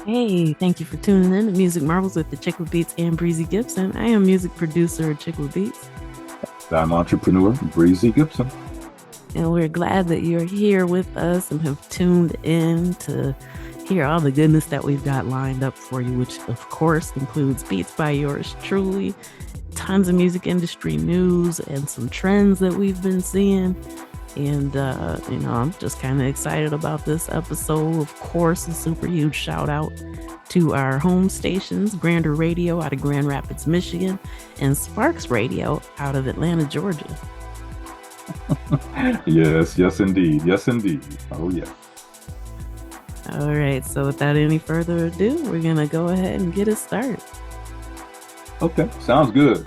Hey, thank you for tuning in to Music Marvels with Achickwitbeatz and Breezy Gipson. I am music producer Achickwitbeatz, I'm entrepreneur Breezy Gipson. and we're glad that you're here with us and have tuned in to hear all the goodness that we've got lined up for you, which of course includes beats by yours truly, tons of music industry news, and some trends that we've been seeing. And, I'm just kind of excited about this episode. Of course, a super huge shout out to our home stations, Grander Radio out of Grand Rapids, Michigan, and Sparks Radio out of Atlanta, Georgia. Yes, yes, indeed. Yes, indeed. Oh, yeah. All right, so without any further ado, we're going to go ahead and get it started. Okay, sounds good.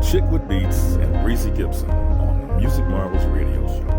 Achickwitbeatz and Breezy Gipson on the Music Marvels Radio Show.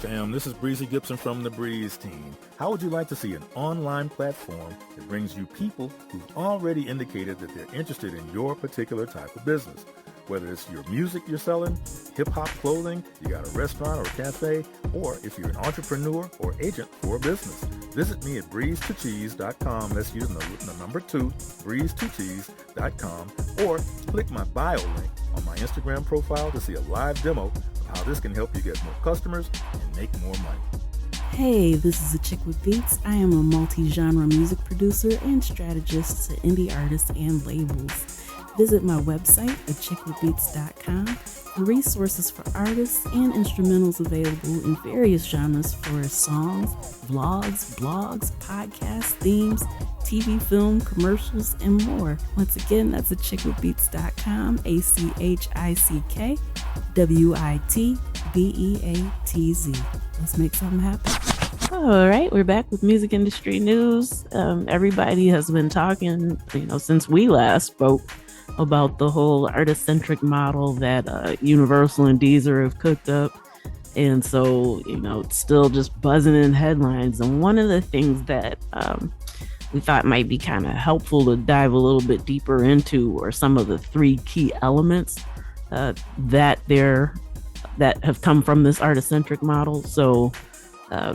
fam, this is Breezy Gipson from the Breeze team. How would you like to see an online platform that brings you people who've already indicated that they're interested in your particular type of business? Whether it's your music you're selling, hip-hop clothing, you got a restaurant or a cafe, or if you're an entrepreneur or agent for a business. Visit me at breeze2cheese.com. That's using the number 2, breeze2cheese.com, or click my bio link on my Instagram profile to see a live demo of how this can help you get more customers and make more money. Hey, this is Achickwitbeatz. I am a multi-genre music producer and strategist to indie artists and labels. Visit my website, achickwitbeatz.com, for resources for artists and instrumentals available in various genres for songs, vlogs, blogs, podcasts, themes, TV, film, commercials, and more. Once again, that's achickwitbeatz.com, ACHICKWITBEATZ. Let's make something happen. All right, we're back with music industry news. Everybody has been talking, since we last spoke, about the whole artist-centric model that Universal and Deezer have cooked up. And so, it's still just buzzing in headlines. And one of the things that we thought might be kind of helpful to dive a little bit deeper into are some of the 3 key elements that have come from this artist-centric model. So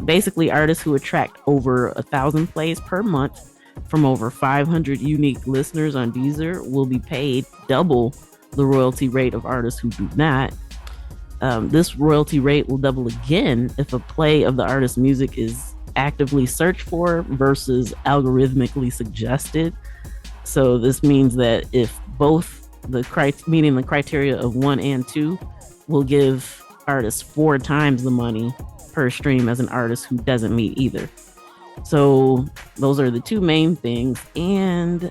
basically, artists who attract over 1,000 plays per month from over 500 unique listeners on Deezer will be paid double the royalty rate of artists who do not. This royalty rate will double again if a play of the artist's music is actively searched for versus algorithmically suggested. So this means that if both meeting the criteria of 1 and 2 will give artists 4 times the money per stream as an artist who doesn't meet either. So those are the 2 main things. And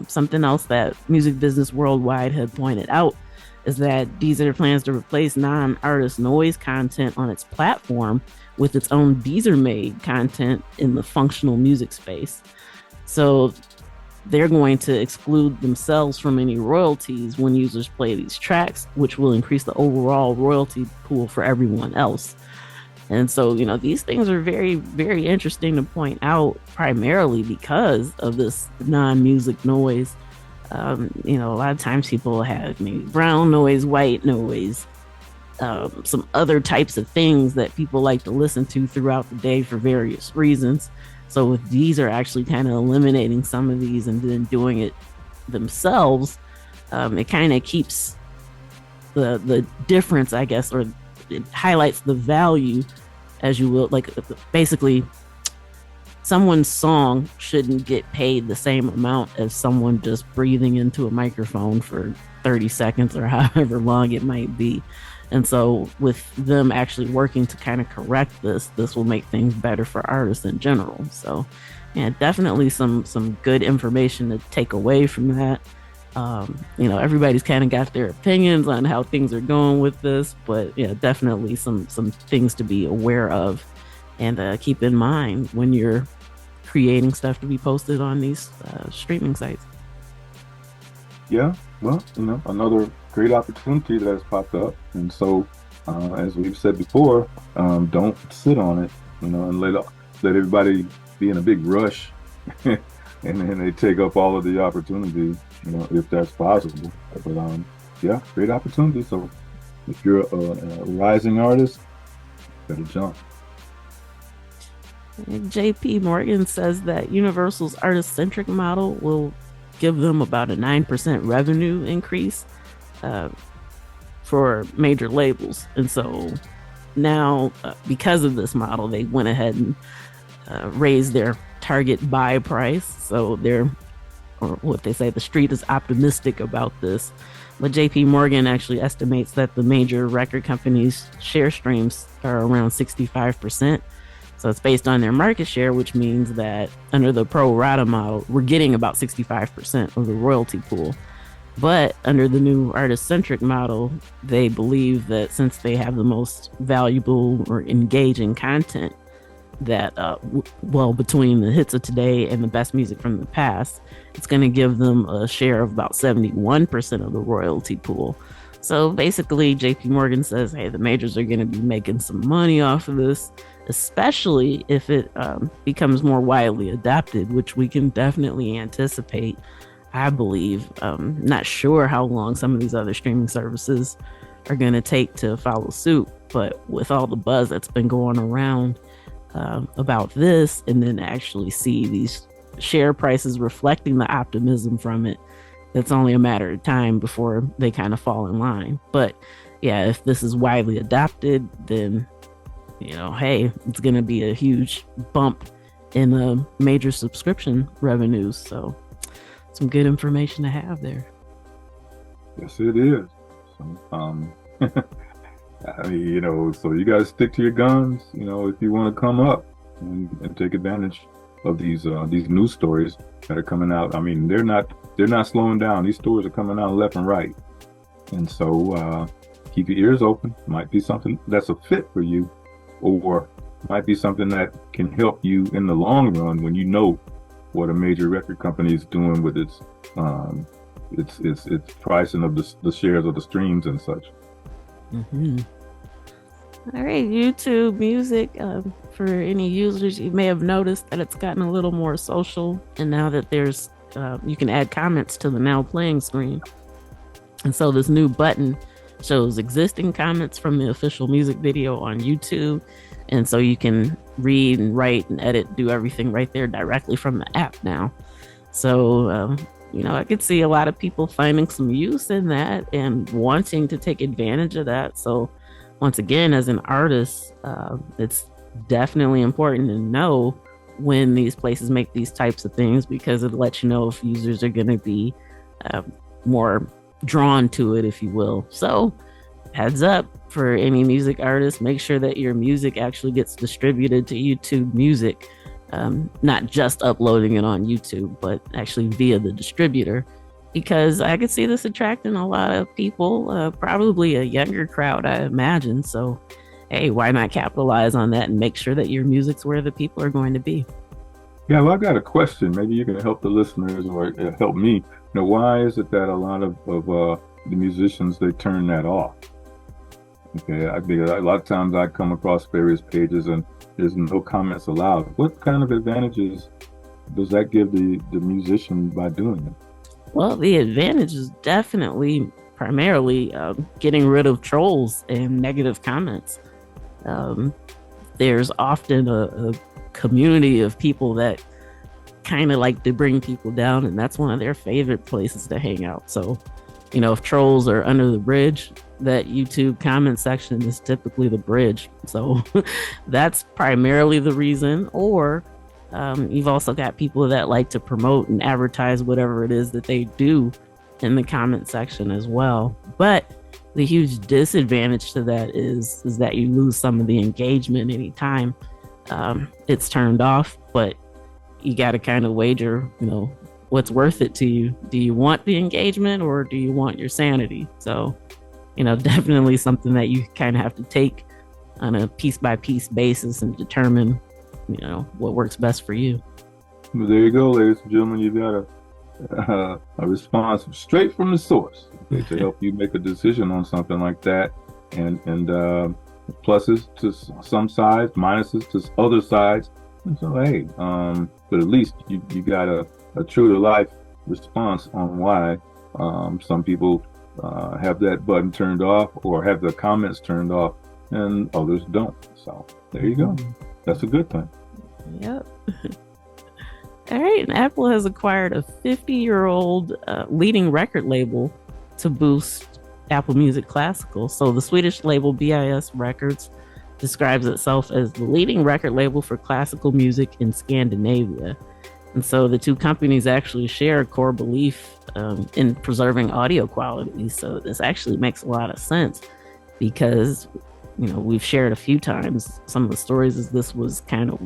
something else that Music Business Worldwide had pointed out is that Deezer plans to replace non-artist noise content on its platform with its own Deezer-made content in the functional music space. So they're going to exclude themselves from any royalties when users play these tracks, which will increase the overall royalty pool for everyone else. And so, these things are very, very interesting to point out, primarily because of this non-music noise. A lot of times people have maybe brown noise, white noise, some other types of things that people like to listen to throughout the day for various reasons. So if these are actually kind of eliminating some of these and then doing it themselves, it kind of keeps the difference, I guess, or it highlights the value, as you will. Like, basically, someone's song shouldn't get paid the same amount as someone just breathing into a microphone for 30 seconds or however long it might be. And so with them actually working to kind of correct this will make things better for artists in general. So yeah, definitely some good information to take away from that. Everybody's kind of got their opinions on how things are going with this, but yeah, definitely some things to be aware of and keep in mind when you're creating stuff to be posted on these streaming sites. Yeah, well, another great opportunity that has popped up. And so, as we've said before, don't sit on it, and let everybody be in a big rush and then they take up all of the opportunities, if that's possible. But yeah, great opportunity. So if you're a rising artist, better jump. JP Morgan says that Universal's artist-centric model will give them about a 9% revenue increase for major labels. And so now, because of this model, they went ahead and raised their target buy price. So the street is optimistic about this. But JP Morgan actually estimates that the major record companies' share streams are around 65%. So it's based on their market share, which means that under the pro rata model, we're getting about 65% of the royalty pool. But under the new artist-centric model, they believe that since they have the most valuable or engaging content, that between the hits of today and the best music from the past, it's going to give them a share of about 71% of the royalty pool. So basically, JP Morgan says, hey, the majors are going to be making some money off of this, especially if it becomes more widely adopted, which we can definitely anticipate, I believe. Not sure how long some of these other streaming services are going to take to follow suit, but with all the buzz that's been going around about this, and then actually see these share prices reflecting the optimism from it, it's only a matter of time before they kind of fall in line. But yeah, if this is widely adopted, then, hey, it's going to be a huge bump in the major subscription revenues. So some good information to have there. Yes, it is. So, I mean, so you guys stick to your guns, if you want to come up and take advantage of these news stories that are coming out. I mean, they're not slowing down. These stories are coming out left and right. And so keep your ears open. Might be something that's a fit for you, or might be something that can help you in the long run when you know what a major record company is doing with its pricing of the shares of the streams and such. Mm-hmm. All right, YouTube Music. For any users, you may have noticed that it's gotten a little more social, and now that there's you can add comments to the now playing screen. And so this new button shows existing comments from the official music video on YouTube. And so you can read and write and edit, do everything right there directly from the app now. So, I could see a lot of people finding some use in that and wanting to take advantage of that. So once again, as an artist, it's definitely important to know when these places make these types of things, because it lets you know if users are going to be more drawn to it, if you will. So heads up for any music artists, make sure that your music actually gets distributed to YouTube Music, not just uploading it on YouTube, but actually via the distributor, because I could see this attracting a lot of people, probably a younger crowd, I imagine. So hey, why not capitalize on that and make sure that your music's where the people are going to be? Yeah, well, I got a question. Maybe you can help the listeners or help me. Why is it that a lot of the musicians, they turn that off? Okay, I think a lot of times I come across various pages and there's no comments allowed. What kind of advantages does that give the musician by doing it? Well, the advantage is definitely primarily getting rid of trolls and negative comments. There's often a community of people that kind of like to bring people down, and that's one of their favorite places to hang out. So, if trolls are under the bridge, that YouTube comment section is typically the bridge. So that's primarily the reason. Or you've also got people that like to promote and advertise whatever it is that they do in the comment section as well. But the huge disadvantage to that is that you lose some of the engagement anytime it's turned off. But you got to kind of wager, what's worth it to you. Do you want the engagement or do you want your sanity? So, definitely something that you kind of have to take on a piece by piece basis and determine, what works best for you. Well, there you go, ladies and gentlemen. You got a response straight from the source, okay, to help you make a decision on something like that, and pluses to some sides, minuses to other sides. And so, hey, but at least you got a true to life response on why some people have that button turned off or have the comments turned off and others don't. So there you go. That's a good thing. Yep. All right. And Apple has acquired a 50-year-old leading record label to boost Apple Music Classical. So the Swedish label BIS Records describes itself as the leading record label for classical music in Scandinavia. And so the two companies actually share a core belief in preserving audio quality. So this actually makes a lot of sense because, we've shared a few times some of the stories as this was kind of,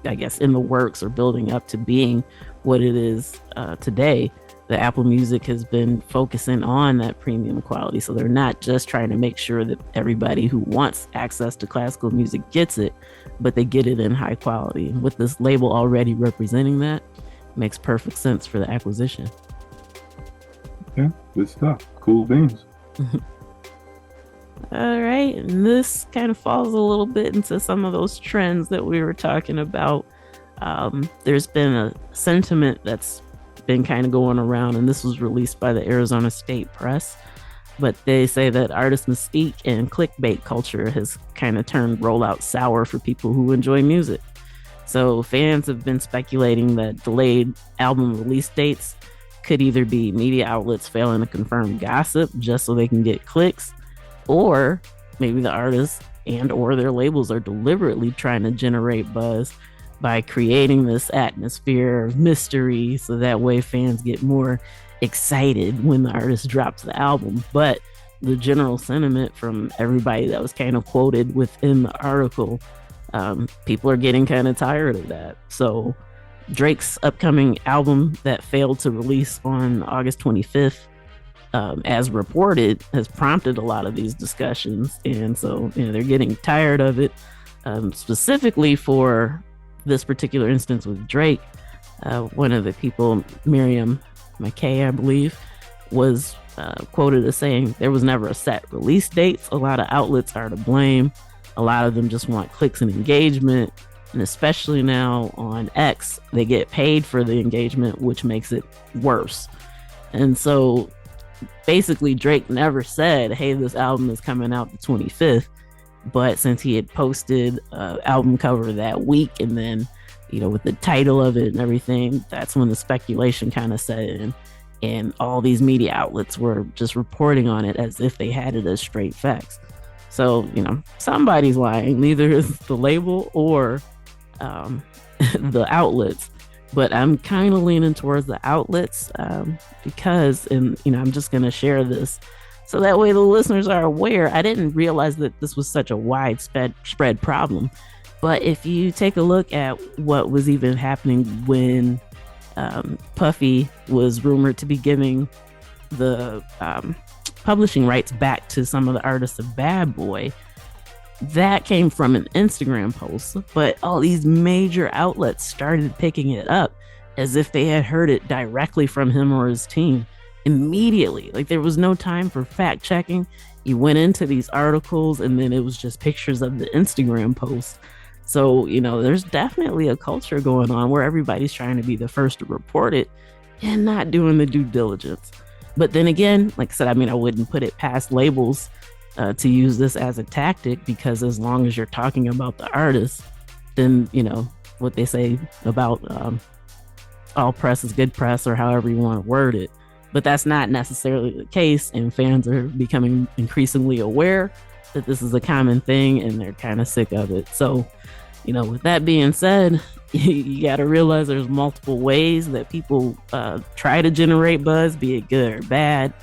I guess, in the works or building up to being what it is today. The Apple Music has been focusing on that premium quality. So they're not just trying to make sure that everybody who wants access to classical music gets it, but they get it in high quality. And with this label already representing that, it makes perfect sense for the acquisition. Yeah, good stuff. Cool beans. All right. And this kind of falls a little bit into some of those trends that we were talking about. There's been a sentiment that's been kind of going around, and this was released by the Arizona State Press. But they say that artist mystique and clickbait culture has kind of turned rollout sour for people who enjoy music. So fans have been speculating that delayed album release dates could either be media outlets failing to confirm gossip just so they can get clicks, or maybe the artists and or their labels are deliberately trying to generate buzz by creating this atmosphere of mystery so that way fans get more excited when the artist drops the album. But the general sentiment from everybody that was kind of quoted within the article, people are getting kind of tired of that. So Drake's upcoming album that failed to release on August 25th, as reported, has prompted a lot of these discussions. And so, they're getting tired of it. Specifically for this particular instance with Drake, one of the people, Miriam McKay, I believe, was quoted as saying there was never a set release dates. A lot of outlets are to blame. A lot of them just want clicks and engagement. And especially now on X, they get paid for the engagement, which makes it worse. And so basically Drake never said, hey, this album is coming out the 25th. But since he had posted an album cover that week, and then, with the title of it and everything, that's when the speculation kind of set in. And all these media outlets were just reporting on it as if they had it as straight facts. So, somebody's lying. Neither is the label or the outlets. But I'm kind of leaning towards the outlets because, and I'm just going to share this so that way the listeners are aware. I didn't realize that this was such a widespread problem. But if you take a look at what was even happening when Puffy was rumored to be giving the publishing rights back to some of the artists of Bad Boy, that came from an Instagram post. But all these major outlets started picking it up as if they had heard it directly from him or his team immediately. Like, there was no time for fact checking. You went into these articles and then it was just pictures of the Instagram posts. So, there's definitely a culture going on where everybody's trying to be the first to report it and not doing the due diligence. But then again, like I said, I wouldn't put it past labels to use this as a tactic, because as long as you're talking about the artist, then, what they say about all press is good press, or however you want to word it. But that's not necessarily the case, and fans are becoming increasingly aware that this is a common thing, and they're kind of sick of it. So, with that being said, you got to realize there's multiple ways that people try to generate buzz, be it good or bad.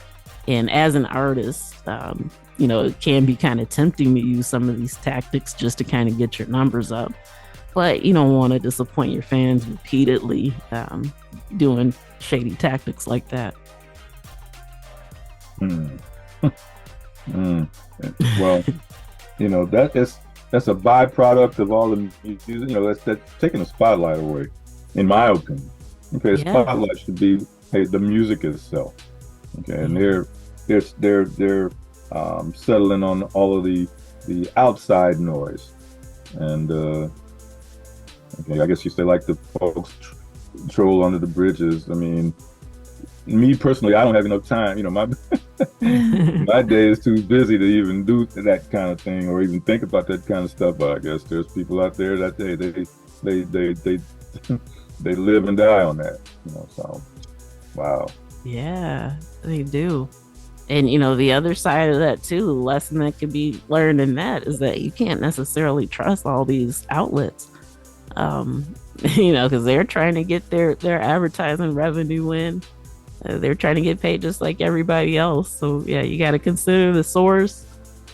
And as an artist, it can be kind of tempting to use some of these tactics just to kind of get your numbers up. But you don't want to disappoint your fans repeatedly doing shady tactics like that. Well, that's a byproduct of all the music. That's taking the spotlight away, in my opinion. Okay, the spotlight should be, hey, the music itself. Okay, and they're settling on all of the outside noise, and okay, I guess you say, like, the folks troll under the bridges. Me personally, I don't have enough time. My day is too busy to even do that kind of thing or even think about that kind of stuff. But I guess there's people out there that they live and die on that. So wow. Yeah, they do. And the other side of that too, the lesson that could be learned in that is that you can't necessarily trust all these outlets. Because they're trying to get their advertising revenue in. They're trying to get paid just like everybody else. So yeah, you got to consider the source.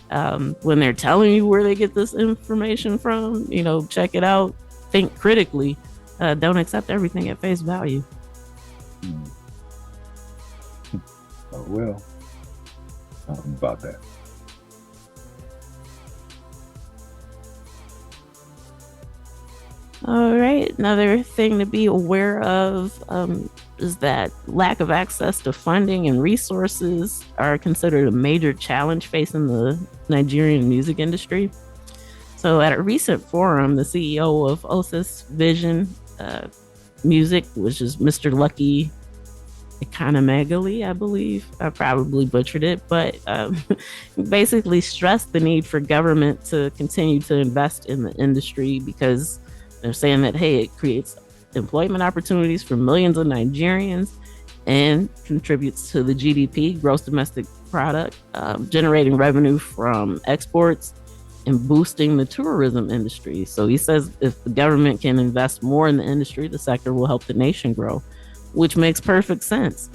When they're telling you where they get this information from, check it out, think critically. Don't accept everything at face value. Oh, well, something about that. All right, another thing to be aware of. is that lack of access to funding and resources are considered a major challenge facing the Nigerian music industry. So, at a recent forum, the CEO of Osis Vision Music, which is Mr. Lucky Economegaly, I believe. I probably butchered it, but basically stressed the need for government to continue to invest in the industry because they're saying that, hey, it creates employment opportunities for millions of Nigerians and contributes to the GDP, gross domestic product, generating revenue from exports and boosting the tourism industry. So he says if the government can invest more in the industry, the sector will help the nation grow, which makes perfect sense.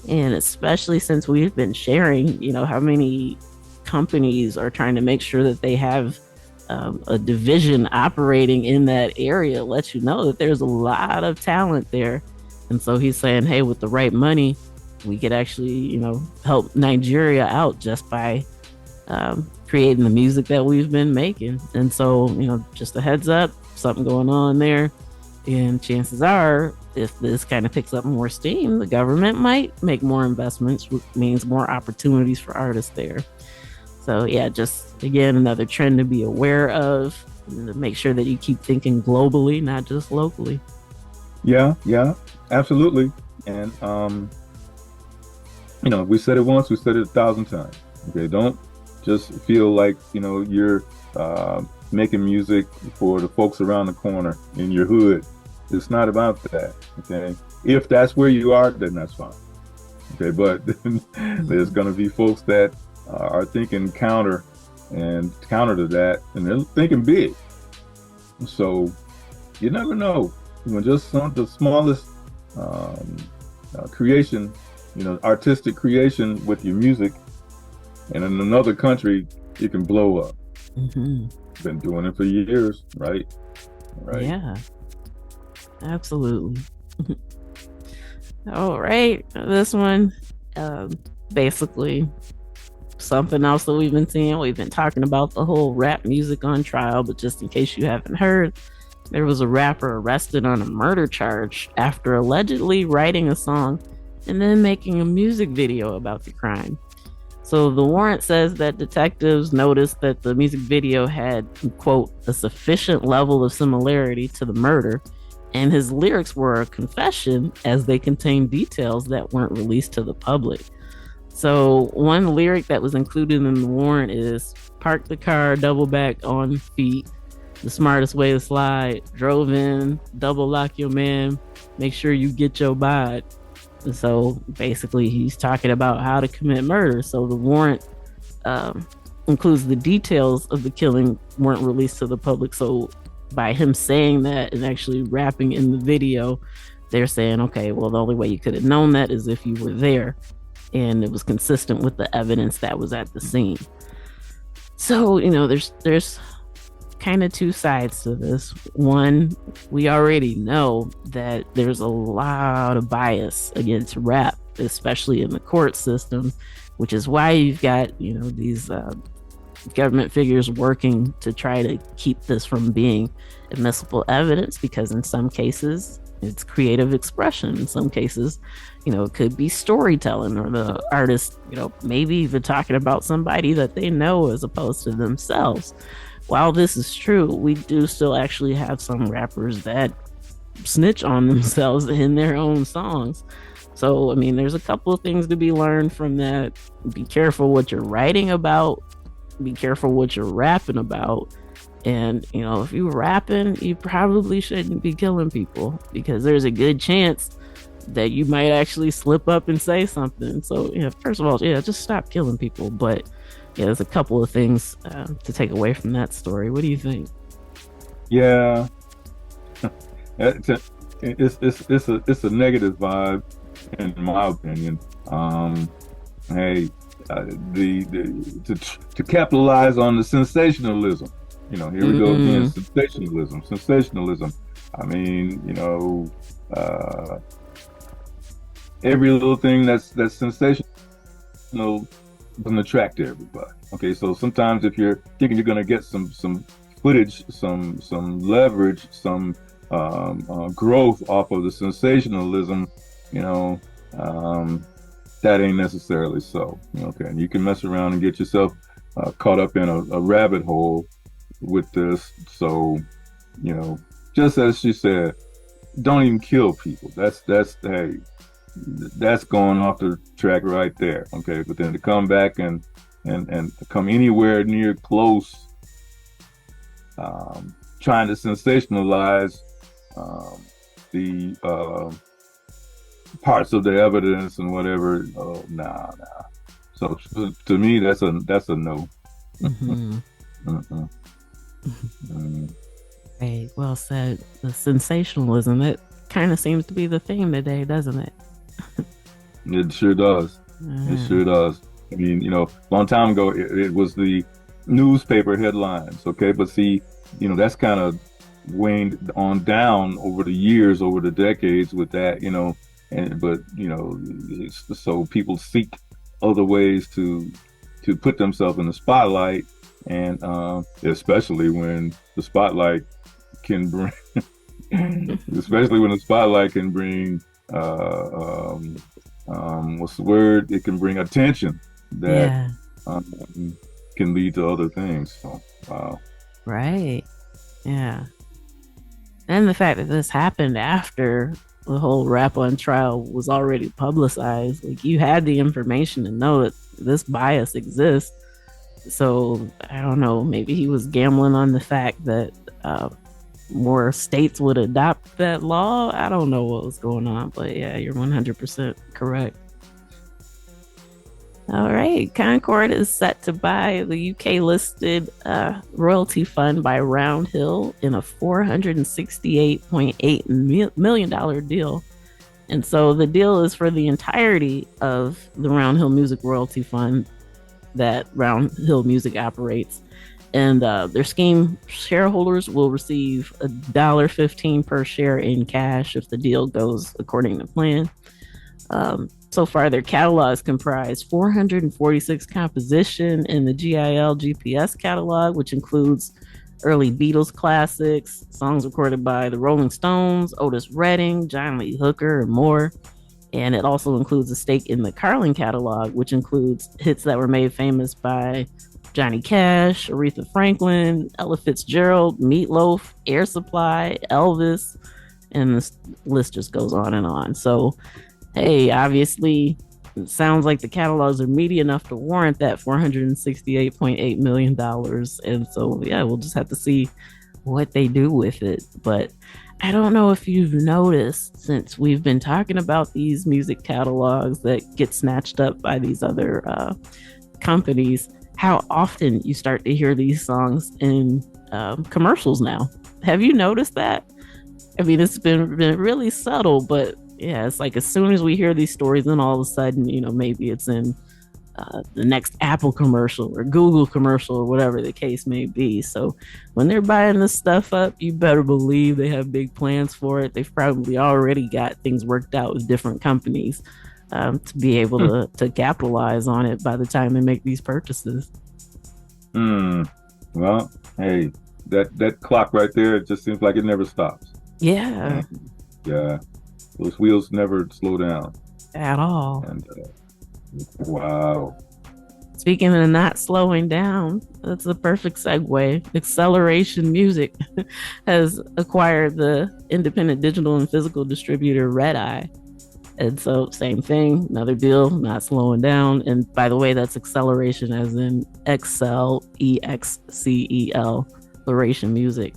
And especially since we've been sharing, how many companies are trying to make sure that they have a division operating in that area, lets you know that there's a lot of talent there. And so he's saying, hey, with the right money, we could actually, help Nigeria out just by creating the music that we've been making. And so, just a heads up, something going on there. And chances are, if this kind of picks up more steam, the government might make more investments, which means more opportunities for artists there. So yeah, just again, another trend to be aware of, and to make sure that you keep thinking globally, not just locally. Yeah, absolutely. And we said it once, we said it 1,000 times. Okay, don't just feel like you're making music for the folks around the corner in your hood. It's not about that. Okay, if that's where you are, then that's fine. Okay, but there's going to be folks that are thinking counter to that, and they're thinking big. So you never know. When just the smallest creation, artistic creation with your music, and in another country, it can blow up. Mm-hmm. Been doing it for years, right? Yeah, absolutely. All right, this one, basically something else that we've been seeing. We've been talking about the whole rap music on trial, but just in case you haven't heard, there was a rapper arrested on a murder charge after allegedly writing a song and then making a music video about the crime. So the warrant says that detectives noticed that the music video had, quote, a sufficient level of similarity to the murder, and his lyrics were a confession as they contained details that weren't released to the public. So one lyric that was included in the warrant is, park the car, double back on feet, the smartest way to slide, drove in, double lock your man, make sure you get your bod. So basically he's talking about how to commit murder. So the warrant includes the details of the killing weren't released to the public. So by him saying that and actually rapping in the video, they're saying, okay, well, the only way you could have known that is if you were there, and it was consistent with the evidence that was at the scene. So, there's kind of two sides to this. One, we already know that there's a lot of bias against rap, especially in the court system, which is why you've got, these government figures working to try to keep this from being admissible evidence, because in some cases it's creative expression. In some cases, it could be storytelling, or the artist, maybe even talking about somebody that they know as opposed to themselves. While this is true, we do still actually have some rappers that snitch on themselves in their own songs. So, there's a couple of things to be learned from that. Be careful what you're writing about. Be careful what you're rapping about. And, if you're rapping, you probably shouldn't be killing people, because there's a good chance that you might actually slip up and say something. So, first of all, just stop killing people. But there's a couple of things to take away from that story. What do you think? Yeah, it's a negative vibe, in my opinion. To capitalize on the sensationalism. Here we go again. Sensationalism. Every little thing that's sensational doesn't attract everybody. Okay, so sometimes if you're thinking you're going to get some footage, some leverage, some growth off of the sensationalism, you know, um, that ain't necessarily so. Okay, and you can mess around and get yourself caught up in a rabbit hole with this. So, you know, just as she said, don't even kill people. That's hey, that's going off the track right there. Okay, but then to come back and come anywhere near close, trying to sensationalize um, the parts of the evidence and whatever. Oh, nah. So to me, that's a no. Mm-hmm. Mm-mm. Mm. Hey, well said. The sensationalism, it kind of seems to be the theme today, doesn't it? It sure does. It Uh, sure does. I mean, a long time ago, it was the newspaper headlines, okay? But see, that's kind of waned on down over the years, over the decades with that, but so people seek other ways to put themselves in the spotlight, and especially when the spotlight can bring, especially when the spotlight can bring what's the word? It can bring attention that yeah, um, can lead to other things. So, wow. right. Yeah. And the fact that this happened after the whole rap on trial was already publicized, like you had the information to know that this bias exists. So I don't know, maybe he was gambling on the fact that more states would adopt that law. I don't know what was going on, but yeah, you're 100% correct. All right. Concord is set to buy the UK listed royalty fund by Round Hill in a $468.8 million deal. And so the deal is for the entirety of the Round Hill Music Royalty Fund that Round Hill Music operates. And their scheme shareholders will receive $1.15 per share in cash if the deal goes according to plan. So far, their catalogs comprise 446 composition in the GIL GPS catalog, which includes early Beatles classics, songs recorded by the Rolling Stones, Otis Redding, John Lee Hooker, and more. And it also includes a stake in the Carlin catalog, which includes hits that were made famous by Johnny Cash, Aretha Franklin, Ella Fitzgerald, Meatloaf, Air Supply, Elvis, and this list just goes on and on. So, hey, obviously, it sounds like the catalogs are meaty enough to warrant that $468.8 million. And so, yeah, we'll just have to see what they do with it. But I don't know if you've noticed since we've been talking about these music catalogs that get snatched up by these other companies, how often you start to hear these songs in commercials now. Have you noticed that? I mean, it's been really subtle, but yeah, it's like as soon as we hear these stories, then all of a sudden, maybe it's in the next Apple commercial or Google commercial or whatever the case may be. So when they're buying this stuff up, you better believe they have big plans for it. They've probably already got things worked out with different companies to be able to capitalize on it by the time they make these purchases. Hmm. Well, hey, that clock right there, it just seems like it never stops. Yeah, Yeah, those wheels never slow down. at all. And wow. Speaking of not slowing down, that's a perfect segue. Acceleration Music has acquired the independent digital and physical distributor Red Eye. And so, same thing, another deal, not slowing down. And by the way, that's acceleration as in Excel, EXCEL, acceleration music.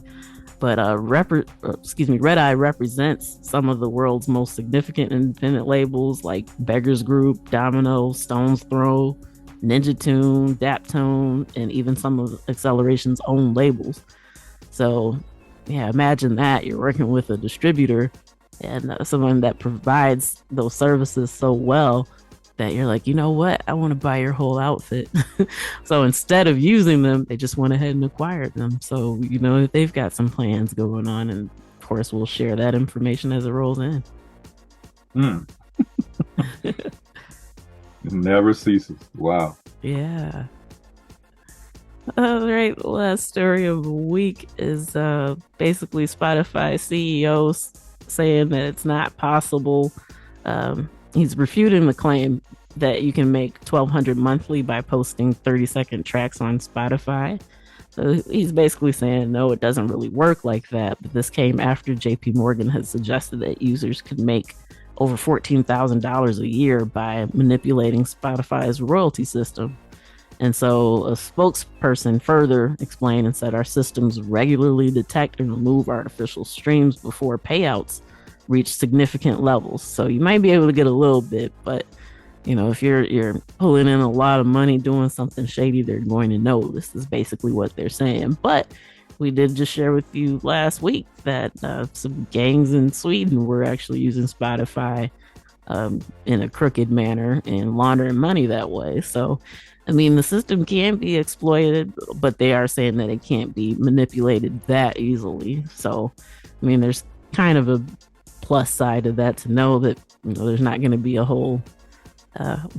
But Red Eye represents some of the world's most significant independent labels like Beggars Group, Domino, Stone's Throw, Ninja Tune, Daptone, and even some of Acceleration's own labels. So, yeah, imagine that you're working with a distributor and someone that provides those services so well that you're like, you know what? I want to buy your whole outfit. So instead of using them, they just went ahead and acquired them. So, they've got some plans going on. And of course, we'll share that information as it rolls in. Hmm. It never ceases. Wow. Yeah. All right. The last story of the week is basically Spotify CEOs saying that it's not possible He's refuting the claim that you can make 1,200 monthly by posting 30-second tracks on Spotify. So he's basically saying, no, it doesn't really work like that. But this came after JP Morgan had suggested that users could make over $14,000 a year by manipulating Spotify's royalty system. And so a spokesperson further explained and said our systems regularly detect and remove artificial streams before payouts reach significant levels. So you might be able to get a little bit, but if you're pulling in a lot of money doing something shady, they're going to know. This is basically what they're saying. But we did just share with you last week that some gangs in Sweden were actually using Spotify in a crooked manner and laundering money that way. So, I mean, the system can be exploited, but they are saying that it can't be manipulated that easily. So, I mean, there's kind of a plus side to that, to know that there's not going to be a whole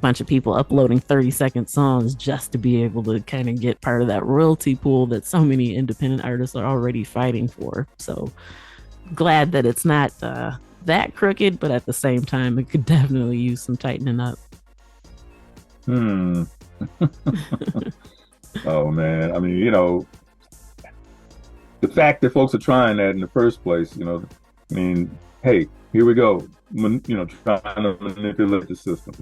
bunch of people uploading 30-second songs just to be able to kind of get part of that royalty pool that so many independent artists are already fighting for. So glad that it's not that crooked, but at the same time, it could definitely use some tightening up. Oh man, I mean, the fact that folks are trying that in the first place, I mean, hey, here we go. Trying to manipulate the system.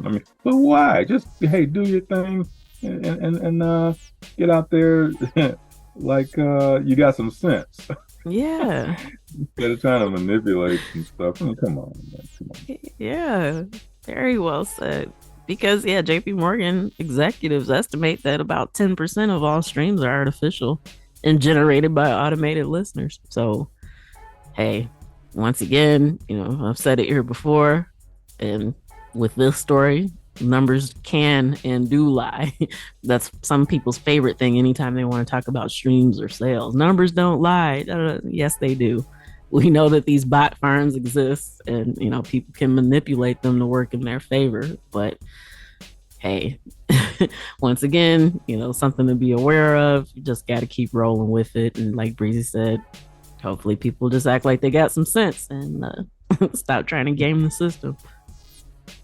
I mean, but why? Just, hey, do your thing and get out there like you got some sense. Yeah. Instead of trying to manipulate and stuff. I mean, come on, man. Come on. Yeah, very well said. Because, JP Morgan executives estimate that about 10% of all streams are artificial and generated by automated listeners. So, hey, once again, I've said it here before, and with this story, numbers can and do lie. That's some people's favorite thing anytime they want to talk about streams or sales. Numbers don't lie. Yes, they do. We know that these bot farms exist, and people can manipulate them to work in their favor. But hey, once again, something to be aware of. You just got to keep rolling with it. And like Breezy said, hopefully people just act like they got some sense and stop trying to game the system.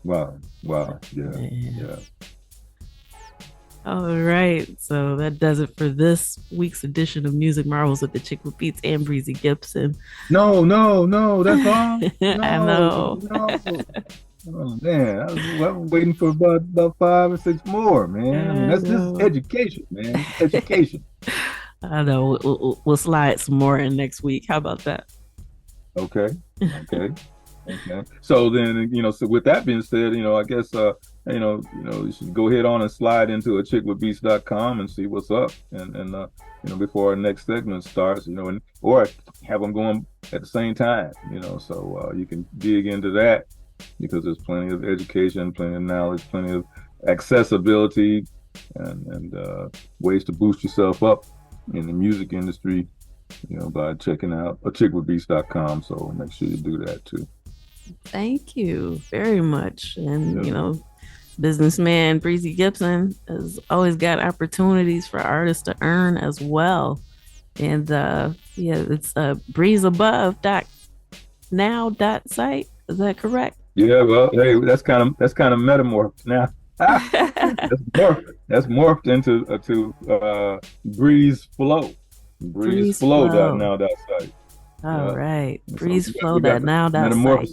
Wow. Yeah. All right, so that does it for this week's edition of Music Marvels with Achickwitbeatz and Breezy Gipson. No, that's all. No, I know. No. Oh man, I was waiting for about 5 or 6 more, man. I mean, this is education, man. Education. I know. We'll slide some more in next week. How about that? Okay. So then, so with that being said, I guess, you should go ahead on and slide into achickwitbeatz.com and see what's up, and before our next segment starts, or have them going at the same time, so you can dig into that, because there's plenty of education, plenty of knowledge, plenty of accessibility, and ways to boost yourself up in the music industry, by checking out achickwitbeatz.com. So make sure you do that too. Thank you very much. And, businessman Breezy Gipson has always got opportunities for artists to earn as well. And it's breezeabove.now.site. Is that correct? Yeah, well, hey, that's kind of metamorphed now. That's morphed into Breeze Flow. BreezeFlow.now.site. All right. BreezeFlow.now.site.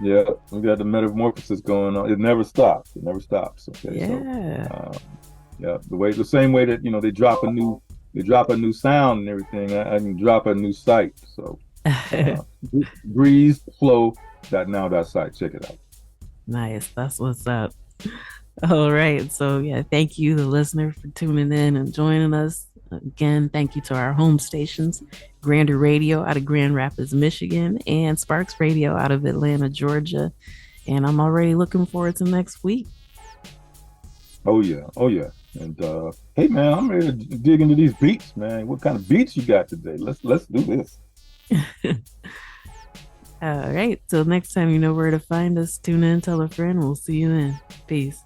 Yeah, we got the metamorphosis going on. It never stops. Okay. Yeah. So, the same way that they drop a new sound and everything, I can drop a new site. So BreezeFlow.now.site. Check it out. Nice. That's what's up. All right. So thank you, the listener, for tuning in and joining us. Again, thank you to our home stations, Grander Radio out of Grand Rapids, Michigan, and Sparks Radio out of Atlanta, Georgia. And I'm already looking forward to next week. Oh yeah. And hey man, I'm ready to dig into these beats, man. What kind of beats you got today? Let's do this. All right. Till next time, you know where to find us. Tune in, tell a friend. We'll see you then. Peace.